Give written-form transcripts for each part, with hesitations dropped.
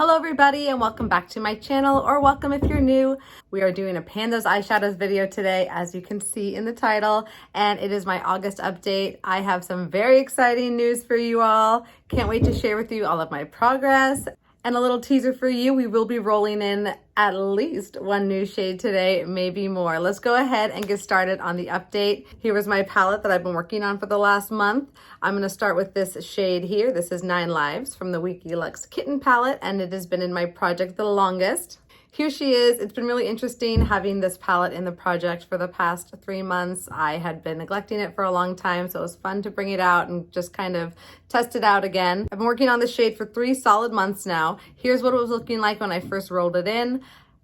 Hello everybody and welcome back to my channel, or welcome if you're new. We are doing a Pandas eyeshadows video today, as you can see in the title, and it is my August update. I have some very exciting news for you all. Can't wait to share with you all of my progress. And a little teaser for you, we will be rolling in at least one new shade today, maybe more. Let's go ahead and get started on the update. Here is my palette that I've been working on for the last month. I'm gonna start with this shade here. This is 9 Lives from the Winky Lux Kitten palette, and it has been in my project the longest. Here she is. It's been really interesting having this palette in the project for the past 3 months. I had been neglecting it for a long time, so it was fun to bring it out and just kind of test it out again. I've been working on this shade for 3 solid months now. Here's what it was looking like when I first rolled it in.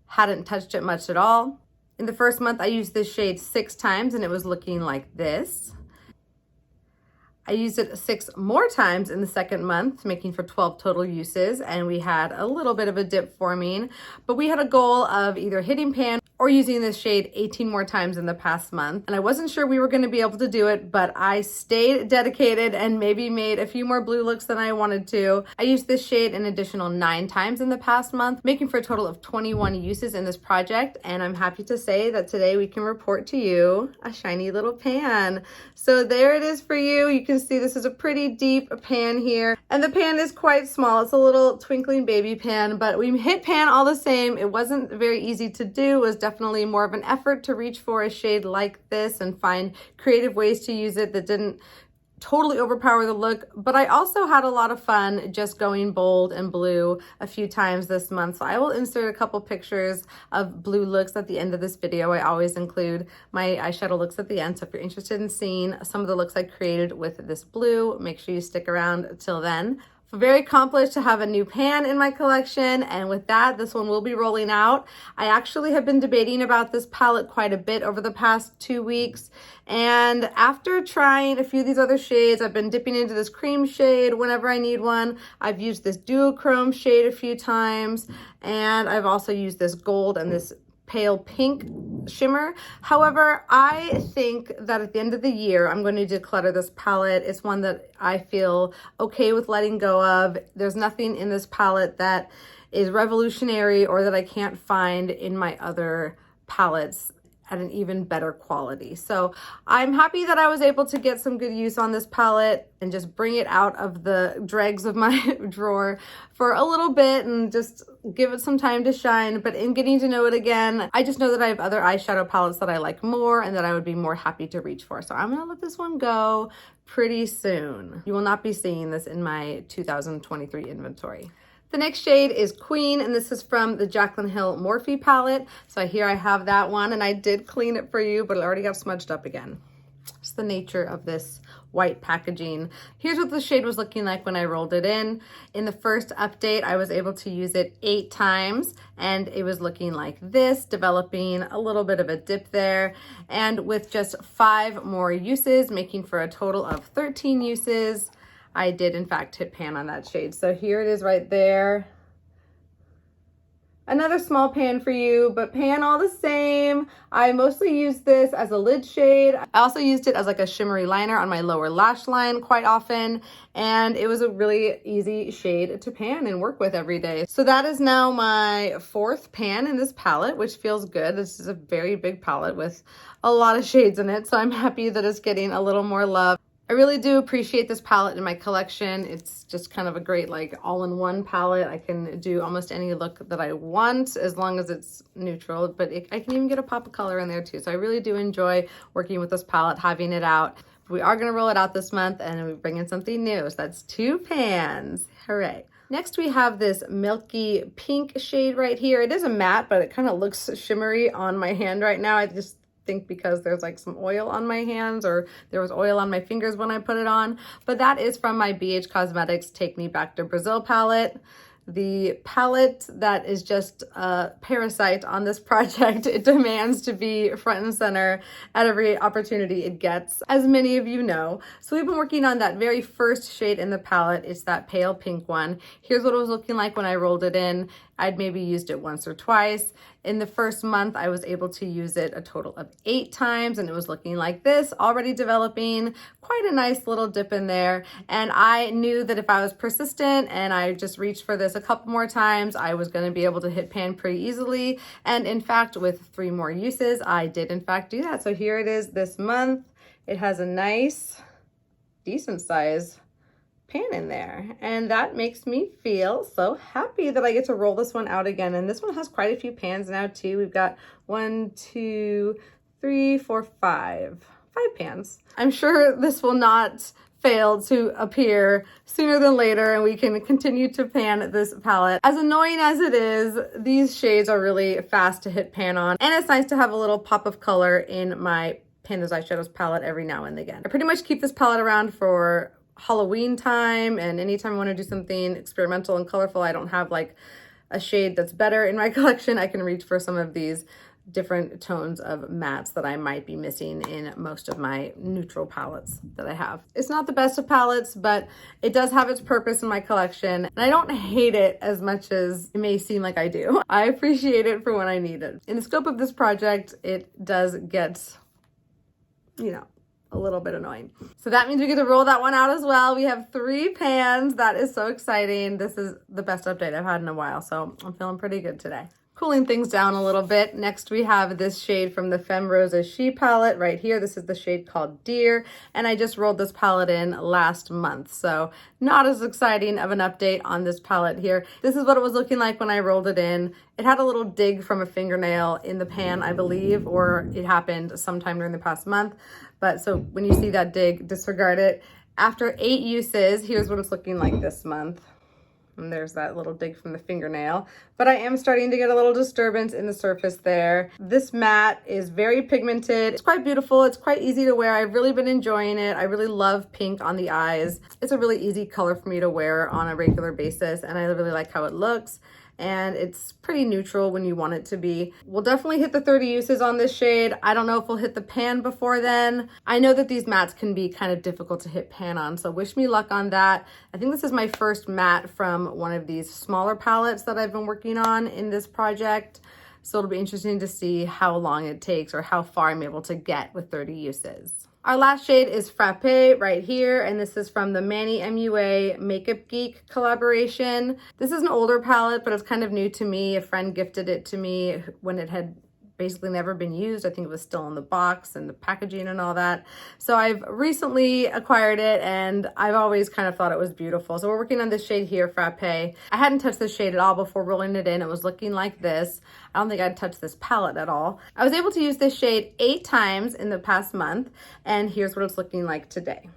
Hadn't touched it much at all. In the first month, I used this shade 6 times and it was looking like this. I used it 6 more times in the second month, making for 12 total uses, and we had a little bit of a dip forming, but we had a goal of either hitting pan or using this shade 18 more times in the past month. And I wasn't sure we were going to be able to do it, but I stayed dedicated and maybe made a few more blue looks than I wanted to. I used this shade an additional 9 times in the past month, making for a total of 21 uses in this project. And I'm happy to say that today we can report to you a shiny little pan. So there it is for you. You can see this is a pretty deep pan here, and the pan is quite small. It's a little twinkling baby pan, but we hit pan all the same. It wasn't very easy to do. It was definitely more of an effort to reach for a shade like this and find creative ways to use it that didn't totally overpower the look, but I also had a lot of fun just going bold and blue a few times this month. So I will insert a couple pictures of blue looks at the end of this video. I always include my eyeshadow looks at the end. So if you're interested in seeing some of the looks I created with this blue, make sure you stick around till then. So very accomplished to have a new pan in my collection, and with that, this one will be rolling out. I actually have been debating about this palette quite a bit over the past 2 weeks, and after trying a few of these other shades, I've been dipping into this cream shade whenever I need one. I've used this duochrome shade a few times, and I've also used this gold and this pale pink shimmer. However, I think that at the end of the year, I'm going to declutter this palette. It's one that I feel okay with letting go of. There's nothing in this palette that is revolutionary or that I can't find in my other palettes at an even better quality. So I'm happy that I was able to get some good use on this palette and just bring it out of the dregs of my drawer for a little bit and just give it some time to shine. But in getting to know it again, I just know that I have other eyeshadow palettes that I like more and that I would be more happy to reach for. So I'm gonna let this one go pretty soon. You will not be seeing this in my 2023 inventory. The next shade is Queen, and this is from the Jaclyn Hill Morphe palette. So here I have that one, and I did clean it for you, but it already got smudged up again. It's the nature of this white packaging. Here's what the shade was looking like when I rolled it in. In the first update, I was able to use it 8 times, and it was looking like this, developing a little bit of a dip there. And with just 5 more uses, making for a total of 13 uses, I did in fact hit pan on that shade. So here it is right there. Another small pan for you, but pan all the same. I mostly used this as a lid shade. I also used it as like a shimmery liner on my lower lash line quite often, and it was a really easy shade to pan and work with every day. So that is now my 4th pan in this palette, which feels good. This is a very big palette with a lot of shades in it, so I'm happy that it's getting a little more love. I really do appreciate this palette in my collection. It's just kind of a great like all-in-one palette. I can do almost any look that I want as long as it's neutral, but I can even get a pop of color in there too. So I really do enjoy working with this palette, having it out. We are gonna roll it out this month and we bring in something new. So that's 2 pans, hooray. Next we have this milky pink shade right here. It is a matte, but it kind of looks shimmery on my hand right now. I just think because there's like some oil on my hands, or there was oil on my fingers when I put it on, but that is from my BH Cosmetics Take Me Back to Brazil palette. The palette that is just a parasite on this project. It demands to be front and center at every opportunity it gets, as many of you know. So we've been working on that very first shade in the palette. It's that pale pink one. Here's what it was looking like when I rolled it in. I'd maybe used it once or twice. In the first month, I was able to use it a total of 8 times, and it was looking like this, already developing quite a nice little dip in there. And I knew that if I was persistent and I just reached for this a couple more times, I was going to be able to hit pan pretty easily. And in fact, with 3 more uses, I did in fact do that. So here it is this month. It has a nice, decent size pan in there, and that makes me feel so happy that I get to roll this one out again. And this one has quite a few pans now too. We've got 1, 2, 3, 4, 5 pans. I'm sure this will not fail to appear sooner than later, and we can continue to pan this palette. As annoying as it is, these shades are really fast to hit pan on, and it's nice to have a little pop of color in my Pan Those Eyeshadows palette every now and again. I pretty much keep this palette around for Halloween time, and anytime I want to do something experimental and colorful, I don't have like a shade that's better in my collection. I can reach for some of these different tones of mattes that I might be missing in most of my neutral palettes that I have. It's not the best of palettes, but it does have its purpose in my collection, and I don't hate it as much as it may seem like I do. I appreciate it for when I need it. In the scope of this project, it does get, you know, a little bit annoying. So that means we get to roll that one out as well. We have 3 pans. That is so exciting. This is the best update I've had in a while, so I'm feeling pretty good today. Cooling things down a little bit. Next we have this shade from the Femme Rosa She palette right here. This is the shade called Dear, and I just rolled this palette in last month, so not as exciting of an update on this palette here. This is what it was looking like when I rolled it in. It had a little dig from a fingernail in the pan, I believe, or it happened sometime during the past month. But so when you see that dig, disregard it. After 8 uses, here's what it's looking like this month. And there's that little dig from the fingernail. But I am starting to get a little disturbance in the surface there. This matte is very pigmented. It's quite beautiful. It's quite easy to wear. I've really been enjoying it. I really love pink on the eyes. It's a really easy color for me to wear on a regular basis, and I really like how it looks. And it's pretty neutral when you want it to be. We'll definitely hit the 30 uses on this shade. I don't know if we'll hit the pan before then. I know that these mattes can be kind of difficult to hit pan on, so wish me luck on that. I think this is my first matte from one of these smaller palettes that I've been working on in this project. So it'll be interesting to see how long it takes or how far I'm able to get with 30 uses. Our last shade is Frappe right here, and this is from the Manny MUA Makeup Geek collaboration. This is an older palette, but it's kind of new to me. A friend gifted it to me when it had basically never been used. I think it was still in the box and the packaging and all that. So I've recently acquired it, and I've always kind of thought it was beautiful. So we're working on this shade here, Frappe. I hadn't touched this shade at all before rolling it in. It was looking like this. I don't think I'd touched this palette at all. I was able to use this shade 8 times in the past month, and here's what it's looking like today.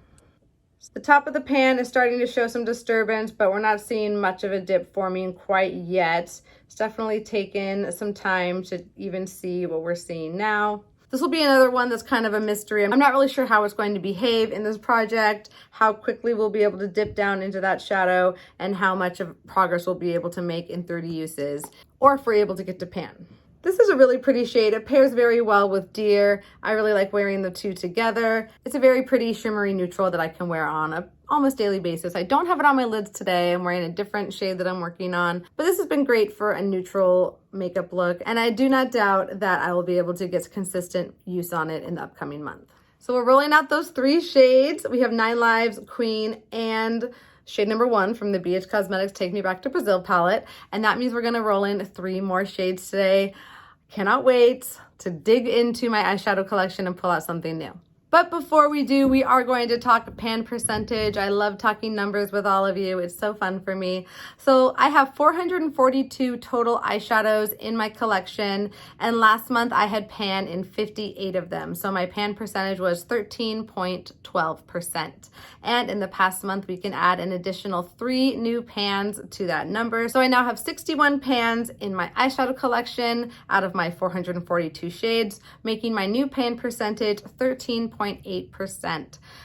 The top of the pan is starting to show some disturbance, but we're not seeing much of a dip forming quite yet. It's definitely taken some time to even see what we're seeing now. This will be another one that's kind of a mystery. I'm not really sure how it's going to behave in this project, how quickly we'll be able to dip down into that shadow, and how much of progress we'll be able to make in 30 uses, or if we're able to get to pan. This is a really pretty shade. It pairs very well with Dear. I really like wearing the two together. It's a very pretty shimmery neutral that I can wear on a almost daily basis. I don't have it on my lids today. I'm wearing a different shade that I'm working on, but this has been great for a neutral makeup look, and I do not doubt that I will be able to get consistent use on it in the upcoming month. So we're rolling out those 3 shades. We have 9 Lives, Queen, and shade number 1 from the BH Cosmetics Take Me Back to Brazil palette, and that means we're gonna roll in 3 more shades today. Cannot wait to dig into my eyeshadow collection and pull out something new. But before we do, we are going to talk pan percentage. I love talking numbers with all of you. It's so fun for me. So I have 442 total eyeshadows in my collection, and last month I had pan in 58 of them. So my pan percentage was 13.12%. And in the past month, we can add an additional 3 new pans to that number. So I now have 61 pans in my eyeshadow collection out of my 442 shades, making my new pan percentage 13.8%.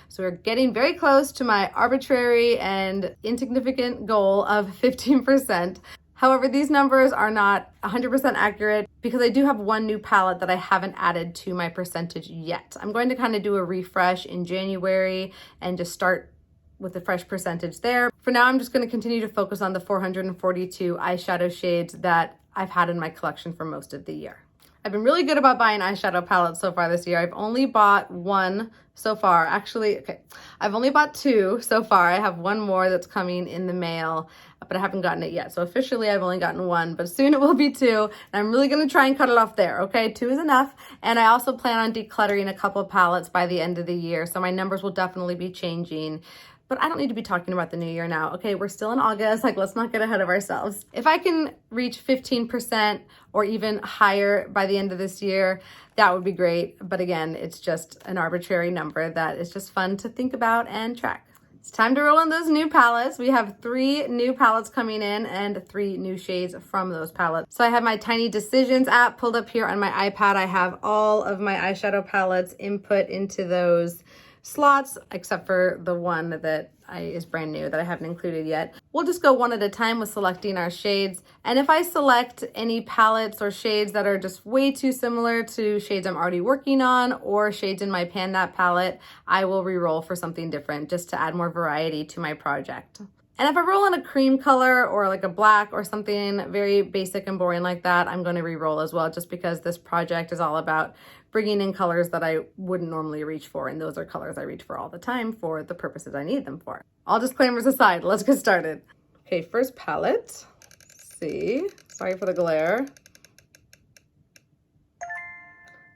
So we're getting very close to my arbitrary and insignificant goal of 15%. However, these numbers are not 100% accurate because I do have 1 new palette that I haven't added to my percentage yet. I'm going to kind of do a refresh in January and just start with the fresh percentage there. For now, I'm just going to continue to focus on the 442 eyeshadow shades that I've had in my collection for most of the year. I've been really good about buying eyeshadow palettes so far this year. I've only bought one so far. Actually, okay, I've only bought two so far. I have one more that's coming in the mail, but I haven't gotten it yet. So officially I've only gotten one, but soon it will be two. And I'm really gonna try and cut it off there, okay? Two is enough. And I also plan on decluttering a couple of palettes by the end of the year. So my numbers will definitely be changing. But I don't need to be talking about the new year now. Okay, we're still in August, like let's not get ahead of ourselves. If I can reach 15% or even higher by the end of this year, that would be great. But again, it's just an arbitrary number that is just fun to think about and track. It's time to roll in those new palettes. We have 3 new palettes coming in and 3 new shades from those palettes. So I have my Tiny Decisions app pulled up here on my iPad. I have all of my eyeshadow palettes input into those slots, except for the one that is brand new that I haven't included yet. We'll just go one at a time with selecting our shades. And if I select any palettes or shades that are just way too similar to shades I'm already working on or shades in my Pan That palette, I will re-roll for something different just to add more variety to my project. And if I roll in a cream color or like a black or something very basic and boring like that, I'm going to re-roll as well, just because this project is all about bringing in colors that I wouldn't normally reach for. And those are colors I reach for all the time for the purposes I need them for. All disclaimers aside, let's get started. Okay, first palette. Let's see, sorry for the glare.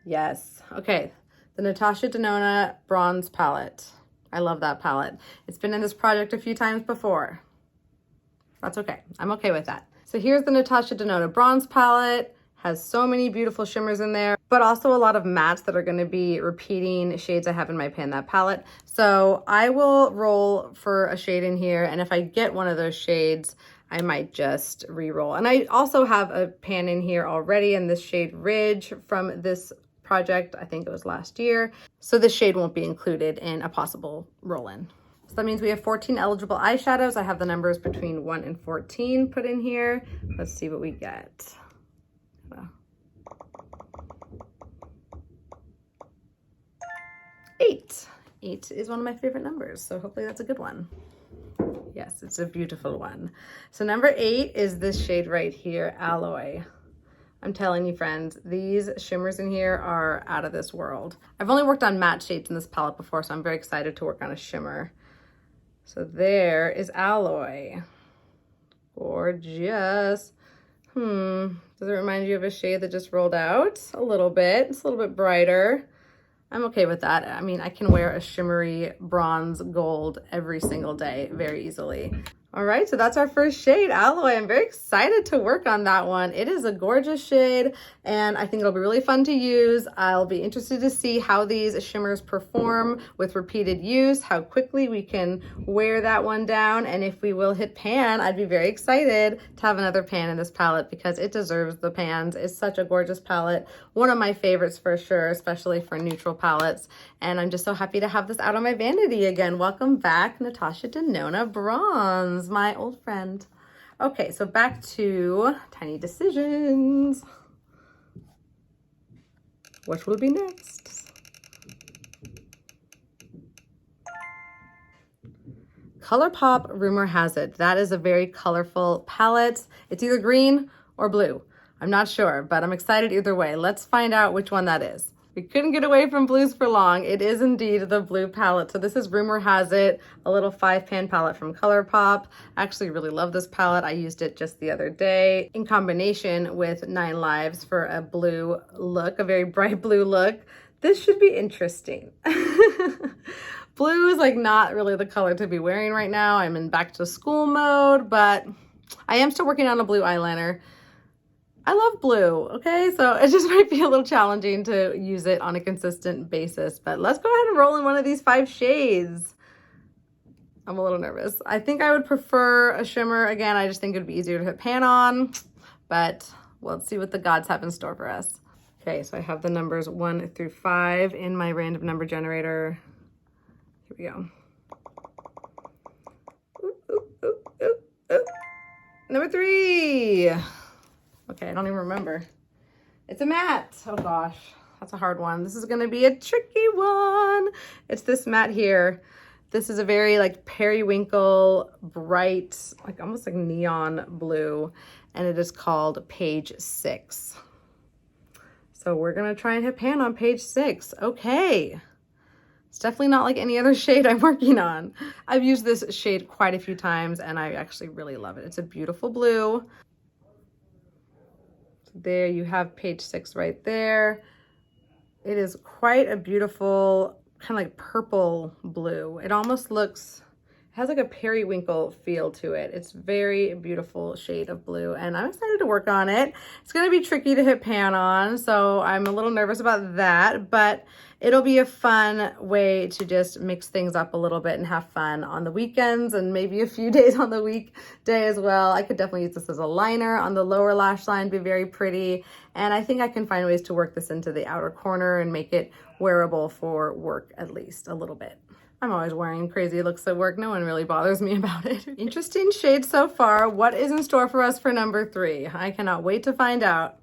Yes, okay, the Natasha Denona Bronze palette. I love that palette. It's been in this project a few times before. That's okay. I'm okay with that. So here's the Natasha Denona Bronze palette. Has so many beautiful shimmers in there, but also a lot of mattes that are going to be repeating shades I have in my Pan That palette. So I will roll for a shade in here, and if I get one of those shades, I might just re-roll. And I also have a pan in here already in this shade Ridge from this project. I think it was last year. So this shade won't be included in a possible roll-in. So that means we have 14 eligible eyeshadows. I have the numbers between 1 and 14 put in here. Let's see what we get. Well, 8. 8 is one of my favorite numbers, so hopefully that's a good one. Yes, it's a beautiful one. So number 8 is this shade right here, Alloy. I'm telling you, friends, these shimmers in here are out of this world. I've only worked on matte shades in this palette before, so I'm very excited to work on a shimmer. So there is Alloy. Gorgeous. Does it remind you of a shade that just rolled out? A little bit. It's a little bit brighter. I'm okay with that. I mean, I can wear a shimmery bronze gold every single day very easily. All right, so that's our first shade, Alloy. I'm very excited to work on that one. It is a gorgeous shade, and I think it'll be really fun to use. I'll be interested to see how these shimmers perform with repeated use, how quickly we can wear that one down, and if we will hit pan, I'd be very excited to have another pan in this palette because it deserves the pans. It's such a gorgeous palette. One of my favorites for sure, especially for neutral palettes, and I'm just so happy to have this out on my vanity again. Welcome back, Natasha Denona Bronze, my old friend. Okay, so back to Tiny Decisions. What will be next? ColourPop Rumor Has It. That is a very colorful palette. It's either green or blue. I'm not sure, but I'm excited either way. Let's find out which one that is. We couldn't get away from blues for long. It is indeed the blue palette. So this is Rumor Has It, a little 5-pan palette from ColourPop. I actually really love this palette. I used it just the other day in combination with 9 Lives for a blue look, a very bright blue look. This should be interesting. Blue is like not really the color to be wearing right now. I'm in back to school mode, but I am still working on a blue eyeliner. I love blue, okay? So it just might be a little challenging to use it on a consistent basis, but let's go ahead and roll in one of these 5 shades. I'm a little nervous. I think I would prefer a shimmer. Again, I just think it'd be easier to hit pan on, but let's see what the gods have in store for us. Okay, so I have the numbers 1 through 5 in my random number generator. Here we go. Ooh, ooh, ooh, ooh, ooh. Number 3. Okay, I don't even remember. It's a matte. Oh gosh, that's a hard one. This is gonna be a tricky one. It's this matte here. This is a very like periwinkle, bright, like almost like neon blue, and it is called Page 6. So we're gonna try and hit pan on Page 6. Okay. It's definitely not like any other shade I'm working on. I've used this shade quite a few times and I actually really love it. It's a beautiful blue. So there you have Page 6 right there. It is quite a beautiful kind of like purple blue. It almost looks, it has like a periwinkle feel to it. It's very beautiful shade of blue and I'm excited to work on it. It's gonna be tricky to hit pan on, so I'm a little nervous about that, but it'll be a fun way to just mix things up a little bit and have fun on the weekends and maybe a few days on the weekday as well. I could definitely use this as a liner on the lower lash line, be very pretty. And I think I can find ways to work this into the outer corner and make it wearable for work at least a little bit. I'm always wearing crazy looks at work. No one really bothers me about it. Interesting shade so far. What is in store for us for number 3? I cannot wait to find out.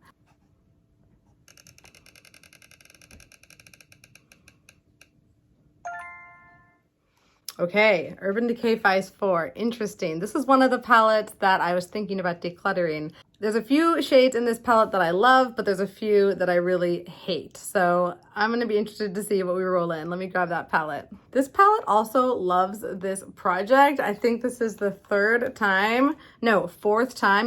Okay, Urban Decay Vice 4, interesting. This is one of the palettes that I was thinking about decluttering. There's a few shades in this palette that I love, but there's a few that I really hate. So I'm gonna be interested to see what we roll in. Let me grab that palette. This palette also loves this project. I think this is the fourth time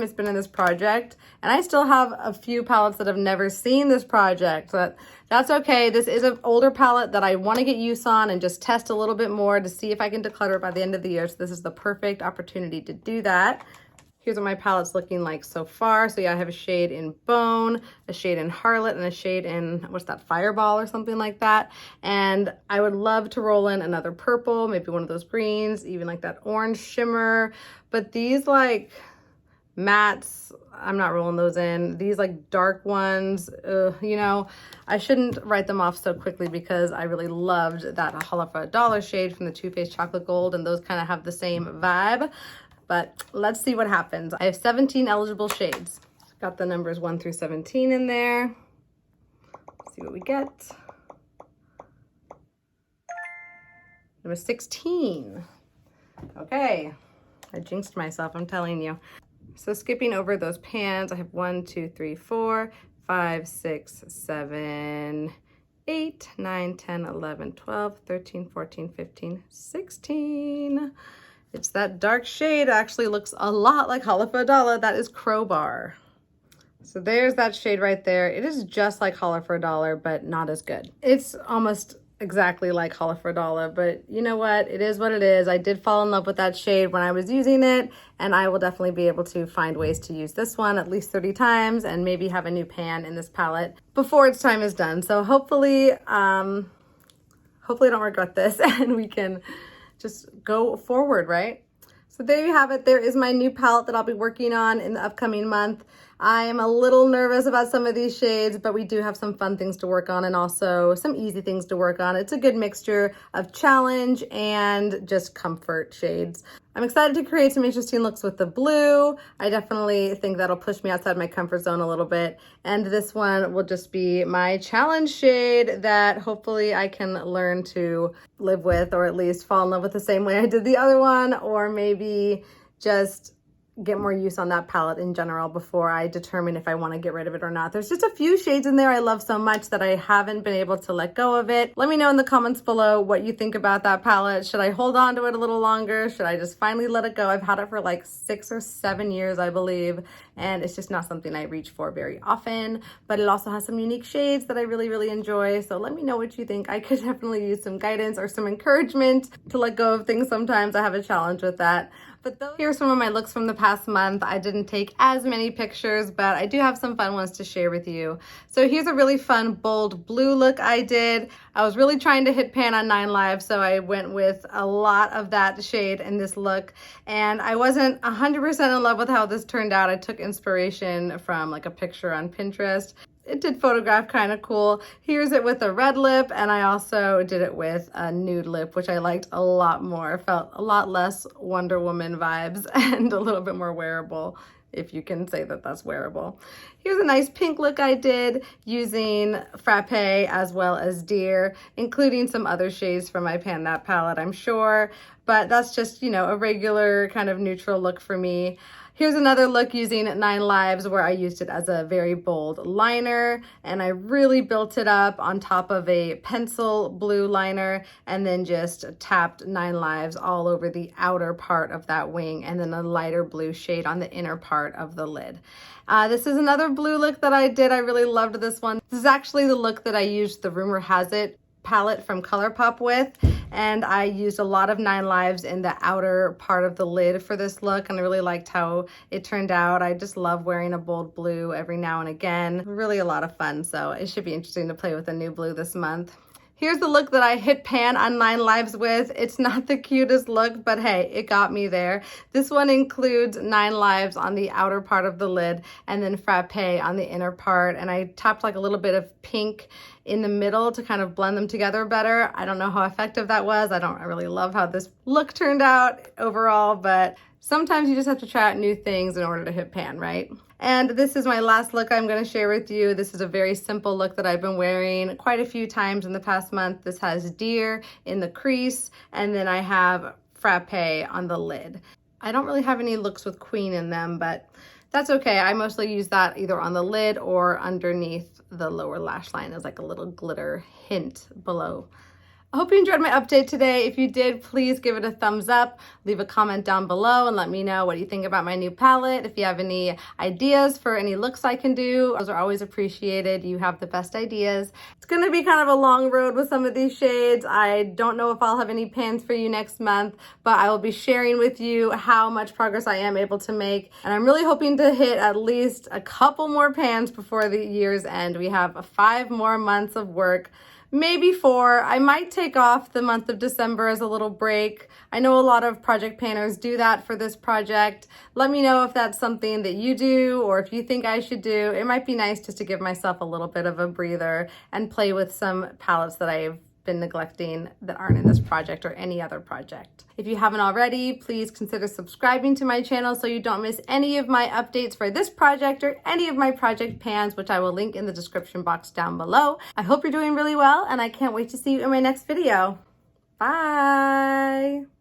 it's been in this project. And I still have a few palettes that have never seen this project, but that's okay. This is an older palette that I wanna get use on and just test a little bit more to see if I can declutter it by the end of the year. So this is the perfect opportunity to do that. Here's what my palette's looking like so far. So yeah, I have a shade in Bone, a shade in Harlot, and a shade in, what's that, Fireball or something like that. And I would love to roll in another purple, maybe one of those greens, even like that orange shimmer. But these like mattes, I'm not rolling those in. These like dark ones, you know, I shouldn't write them off so quickly because I really loved that Holla for $1 shade from the Too Faced Chocolate Gold, and those kind of have the same vibe. But let's see what happens. I have 17 eligible shades. Got the numbers 1 through 17 in there. Let's see what we get. Number 16. Okay, I jinxed myself, I'm telling you. So skipping over those pans, I have 1, 2, 3, 4, 5, 6, 7, 8, 9, 10, 11, 12, 13, 14, 15, 16. It's that dark shade. It actually looks a lot like Holla for $1. That is Crowbar. So there's that shade right there. It is just like Holla for $1, but not as good. It's almost exactly like Holla for $1, but you know what? It is what it is. I did fall in love with that shade when I was using it, and I will definitely be able to find ways to use this one at least 30 times and maybe have a new pan in this palette before its time is done. So hopefully I don't regret this and we can just go forward, right? So there you have it. There is my new palette that I'll be working on in the upcoming month. I am a little nervous about some of these shades, but we do have some fun things to work on and also some easy things to work on. It's a good mixture of challenge and just comfort shades. I'm excited to create some interesting looks with the blue. I definitely think that'll push me outside my comfort zone a little bit. And this one will just be my challenge shade that hopefully I can learn to live with, or at least fall in love with the same way I did the other one, or maybe just get more use on that palette in general before I determine if I want to get rid of it or not. There's just a few shades in there I love so much that I haven't been able to let go of it. Let me know in the comments below what you think about that palette. Should I hold on to it a little longer? Should I just finally let it go? I've had it for like 6 or 7 years, I believe, and it's just not something I reach for very often, but it also has some unique shades that I really, really enjoy. So let me know what you think. I could definitely use some guidance or some encouragement to let go of things sometimes. I have a challenge with that. But here's some of my looks from the past month. I didn't take as many pictures, but I do have some fun ones to share with you. So here's a really fun bold blue look I did. I was really trying to hit pan on 9 Live, so I went with a lot of that shade in this look. And I wasn't 100% in love with how this turned out. I took inspiration from like a picture on Pinterest. It did photograph kind of cool. Here's it with a red lip, and I also did it with a nude lip, which I liked a lot more. Felt a lot less Wonder Woman vibes and a little bit more wearable. if you can say that that's wearable. Here's a nice pink look I did using Frappe as well as Deer, including some other shades from my Pan That palette, I'm sure, but that's just, you know, a regular kind of neutral look for me. Here's another look using 9 Lives where I used it as a very bold liner, and I really built it up on top of a pencil blue liner and then just tapped 9 Lives all over the outer part of that wing and then a lighter blue shade on the inner part of the lid. This is another blue look that I did. I really loved this one. This is actually the look that I used the Rumor Has It palette from ColourPop with, and I used a lot of 9 Lives in the outer part of the lid for this look, and I really liked how it turned out. I just love wearing a bold blue every now and again. Really a lot of fun, so it should be interesting to play with a new blue this month. Here's the look that I hit pan on 9 Lives with. It's not the cutest look, but hey, it got me there. This one includes 9 Lives on the outer part of the lid and then Frappe on the inner part. And I tapped like a little bit of pink in the middle to kind of blend them together better. I don't know how effective that was. I really love how this look turned out overall, but sometimes you just have to try out new things in order to hit pan, right? And this is my last look I'm going to share with you. This is a very simple look that I've been wearing quite a few times in the past month. This has Deer in the crease, and then I have Frappe on the lid. I don't really have any looks with Queen in them, but that's okay. I mostly use that either on the lid or underneath the lower lash line as like a little glitter hint below. I hope you enjoyed my update today. If you did, please give it a thumbs up, leave a comment down below and let me know what you think about my new palette. If you have any ideas for any looks I can do, those are always appreciated. You have the best ideas. It's gonna be kind of a long road with some of these shades. I don't know if I'll have any pans for you next month, but I will be sharing with you how much progress I am able to make. And I'm really hoping to hit at least a couple more pans before the year's end. We have 5 more months of work. Maybe 4. I might take off the month of December as a little break. I know a lot of project panners do that for this project. Let me know if that's something that you do or if you think I should do. It might be nice just to give myself a little bit of a breather and play with some palettes that I've been neglecting that aren't in this project or any other project. If you haven't already, please consider subscribing to my channel so you don't miss any of my updates for this project or any of my project pans, which I will link in the description box down below. I hope you're doing really well, and I can't wait to see you in my next video. Bye!